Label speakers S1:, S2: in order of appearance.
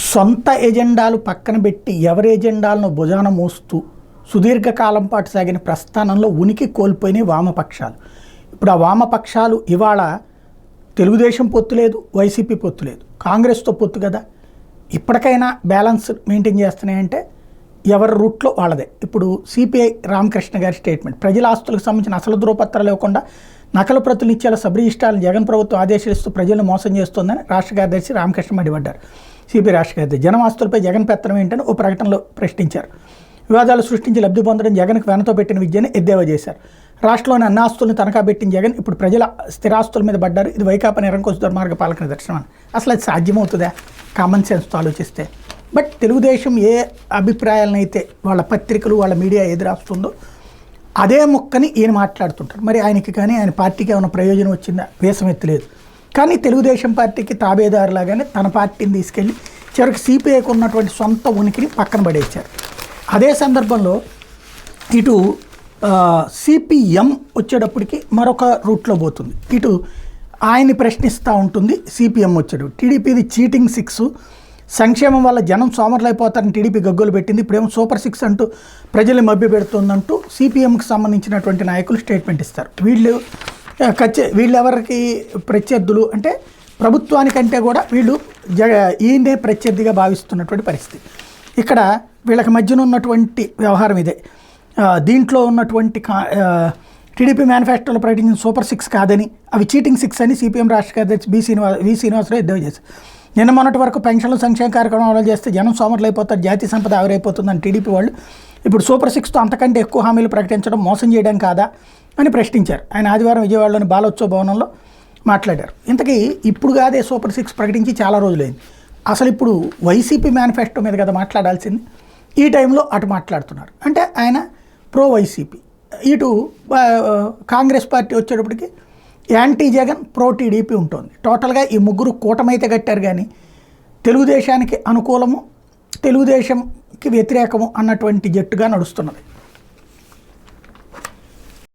S1: సొంత ఎజెండాలు పక్కన పెట్టి ఎవరి ఎజెండాలను భుజాన మోస్తూ సుదీర్ఘకాలం పాటు సాగిన ప్రస్థానంలో ఉనికి కోల్పోయినాయి వామపక్షాలు. ఇప్పుడు ఆ వామపక్షాలు ఇవాళ తెలుగుదేశం పొత్తు లేదు, వైసీపీ పొత్తు లేదు, కాంగ్రెస్తో పొత్తు కదా. ఇప్పటికైనా బ్యాలెన్స్ మెయింటైన్ చేస్తున్నాయంటే ఎవరి రూట్లో వాళ్ళదే. ఇప్పుడు సిపిఐ రామకృష్ణ గారి స్టేట్మెంట్, ప్రజల ఆస్తులకు సంబంధించిన అసలు ధృవపత్రాలు ఇవ్వకుండా నకలు ప్రతులు ఇచ్చేలా సబ్ రిజిస్ట్రార్లను జగన్ ప్రభుత్వం ఆదేశిస్తూ ప్రజలను మోసం చేస్తోందని రాష్ట్ర కార్యదర్శి రామకృష్ణ మండిపడ్డారు. సిపిఐ రాష్ట్ర కార్యదర్శి జనం ఆస్తులపై జగన్ పెత్తనం ఏంటని ఓ ప్రకటనలో ప్రశ్నించారు. వివాదాలు సృష్టించి లబ్ధి పొందడం జగన్కు వెనతో పెట్టిన విద్యని ఎద్దేవా చేశారు. రాష్ట్రంలోని అన్ని ఆస్తులను తనఖా పెట్టిన జగన్ ఇప్పుడు ప్రజల స్థిరాస్తుల మీద పడ్డారు. ఇది వైకాపా నిరంకుశ దుర్మార్గ పాలక దర్శనం. అసలు అది సాధ్యమవుతుందా కామన్ సెన్స్తో ఆలోచిస్తే? బట్ తెలుగుదేశం ఏ అభిప్రాయాలనైతే వాళ్ళ పత్రికలు వాళ్ళ మీడియా ఎదురాస్తుందో అదే మొక్కని ఈయన మాట్లాడుతుంటారు. మరి ఆయనకి కానీ ఆయన పార్టీకి ఏమైనా ప్రయోజనం వచ్చిందా? వేసమెత్తలేదు. కానీ తెలుగుదేశం పార్టీకి తాబేదారులాగానే తన పార్టీని తీసుకెళ్ళి చివరికి సిపిఐకి ఉన్నటువంటి సొంత ఉనికిని పక్కన పడేశారు. అదే సందర్భంలో ఇటు సిపిఎం వచ్చేటప్పటికి మరొక రూట్లో పోతుంది. ఇటు ఆయన్ని ప్రశ్నిస్తూ ఉంటుంది సిపిఎం వచ్చేటప్పుడు. టీడీపీది చీటింగ్ 6, సంక్షేమం వల్ల జనం సోమరులైపోతారని టీడీపీ గగ్గోలు పెట్టింది, ఇప్పుడేమో సూపర్ 6 అంటూ ప్రజల్ని మభ్య పెడుతుందంటూ సిపిఎంకి సంబంధించినటువంటి నాయకులు స్టేట్మెంట్ ఇస్తారు. వీళ్ళు ఎవరికి ప్రత్యర్థులు అంటే ప్రభుత్వానికంటే కూడా వీళ్ళు ఈయనే ప్రత్యర్థిగా భావిస్తున్నటువంటి పరిస్థితి. ఇక్కడ వీళ్ళకి మధ్యన ఉన్నటువంటి వ్యవహారం ఇదే. దీంట్లో ఉన్నటువంటి టీడీపీ మేనిఫెస్టోలో ప్రకటించిన సూపర్ 6 కాదని, అవి చీటింగ్ 6 అని సిపిఎం రాష్ట్ర కార్యదర్శి వి శ్రీనివాసరావు ఎద్దేవా చేశారు. నిన్న మొన్నటి వరకు పెన్షన్లు సంక్షేమ కార్యక్రమం అమలు చేస్తే జనం సోమరులు అయిపోతారు, జాతీయ సంపద ఆవిరైపోతుందని టీడీపీ వాళ్ళు ఇప్పుడు సూపర్ 6తో అంతకంటే ఎక్కువ హామీలు ప్రకటించడం మోసం చేయడం కాదా అని ప్రశ్నించారు. ఆయన ఆదివారం విజయవాడలోని బాలోత్సవ భవనంలో మాట్లాడారు. ఇంతకీ ఇప్పుడు కాదే సూపర్ 6 ప్రకటించి చాలా రోజులైంది. అసలు ఇప్పుడు వైసీపీ మేనిఫెస్టో మీద కదా మాట్లాడాల్సింది. ఈ టైంలో అటు మాట్లాడుతున్నారు. అంటే ఆయన ప్రో వైసీపీ, ఇటు కాంగ్రెస్ పార్టీ వచ్చేటప్పటికి యాంటీ జగన్, ప్రో టీడీపీ ఉంటుంది. టోటల్గా ఈ ముగ్గురు కూటమైతే కట్టారు కానీ తెలుగుదేశానికి అనుకూలము తెలుగుదేశంకి వ్యతిరేకము అన్నటువంటి జట్టుగా నడుస్తున్నది.